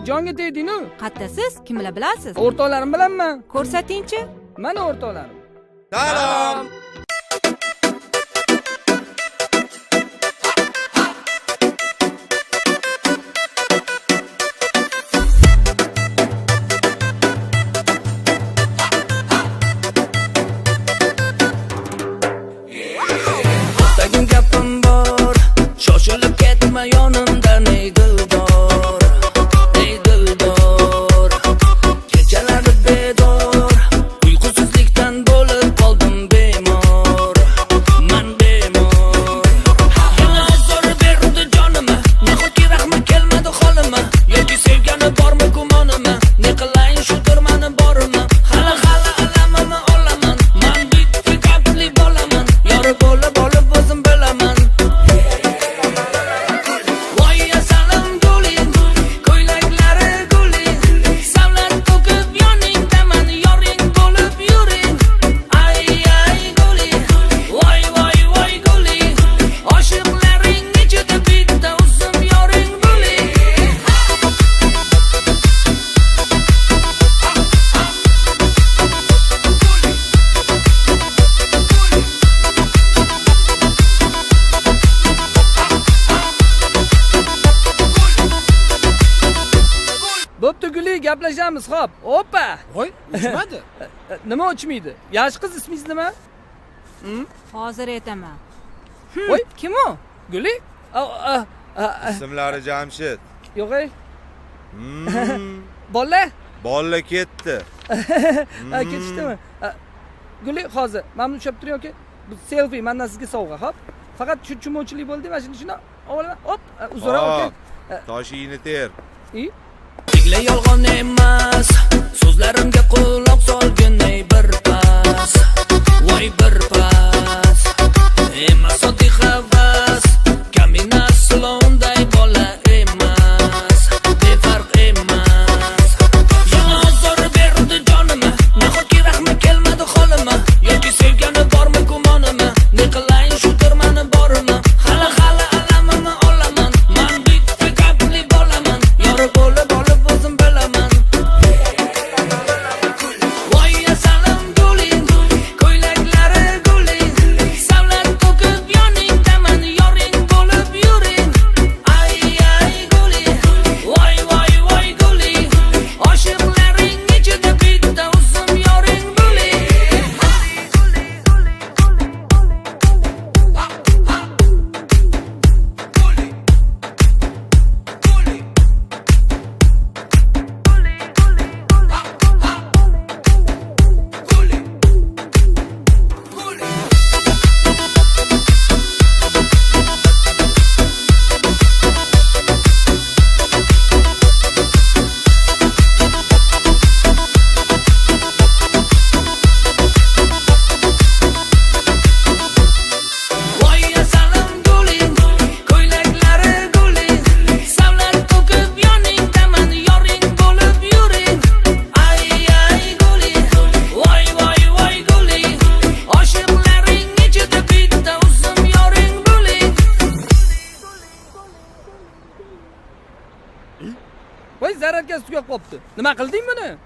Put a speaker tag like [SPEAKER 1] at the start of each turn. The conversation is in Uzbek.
[SPEAKER 1] jonga tegding-ku.
[SPEAKER 2] Qattasiz? Kim bilan bilasiz?
[SPEAKER 1] O'rtoqlarim bilanman.
[SPEAKER 2] Ko'rsatingchi.
[SPEAKER 1] Mana o'rtoqlarim.
[SPEAKER 3] Salom.
[SPEAKER 4] Tagin gapim bor, shoshilib ketma yonimdan ey dildor, ey dildor. Kechalari bedor, uyqusizlikdan bo'lib qoldim bemor, man bemor. Yana zo'r berdi jonimga, nahotki rahmi kelmadi holima, yoki sevgani bormi gumonima, ne qilayin shudir mani borimi, hali alamimni olaman, man bitta gapli bolaman, yori bo'lib o'zim bilaman. Voy asalim guling, ko'ylaklari guling, savlat to'kib yoningdaman, yoring bo'lib yuring. Ay guling, voy guling, oshiqlaring ichida bitta o'zim yoring guling.
[SPEAKER 1] Bo'pti Guli, gaplashamiz, xo'p. Opa.
[SPEAKER 5] Voy, uchmadi.
[SPEAKER 1] Nima uchmaydi? Yosh qiz, ismingiz nima?
[SPEAKER 2] Hozir aytaman.
[SPEAKER 1] Voy,
[SPEAKER 2] Kim u?
[SPEAKER 1] Guli?
[SPEAKER 3] Ismlari Jamshid.
[SPEAKER 1] Yo'q ey. Bola?
[SPEAKER 3] Bolla ketdi.
[SPEAKER 1] Ketishdimi? Guli, hozir mamnun ushlab turing, yoki? Bu selfie mendan sizga sovg'a, xo'p? Faqat shu chumovchilik bo'ldi, mana shuni olaman. Hop, uzra, okey.
[SPEAKER 3] Toshingni ter.
[SPEAKER 4] Tingla yolg'on emas, so'zlarimga quloq solgin ey bir pas, voy bir pas. Emas oddiy havas, kamina salonday bola emas, befarq emas. Yana zo'r berdi jonimga, nahotki rahmi kelmadi holima, yoki sevgani bormi gumonima, ne qilayin shudir mani borimi, hali alamimni olaman, man bitta gapli bolaman, yori bo'lib o'zim bilaman. Voy asalim guling, ko'ylaklari guling, savlat to'kib yoningdaman, yoring bo'lib yuring. Ay guling, voy guling, oshiqlaring ichida bitta o'zim yoring guling. Voy asalim guling, ko'ylaklari guling, savlat to'kib yoningdaman, yoring bo'lib yuring. Ay guling, voy guling, oshiqlaring ichida bitta o'zim yoring guling.
[SPEAKER 1] Voy, zaryadka ustiga qolibdi. Nima qilding buni?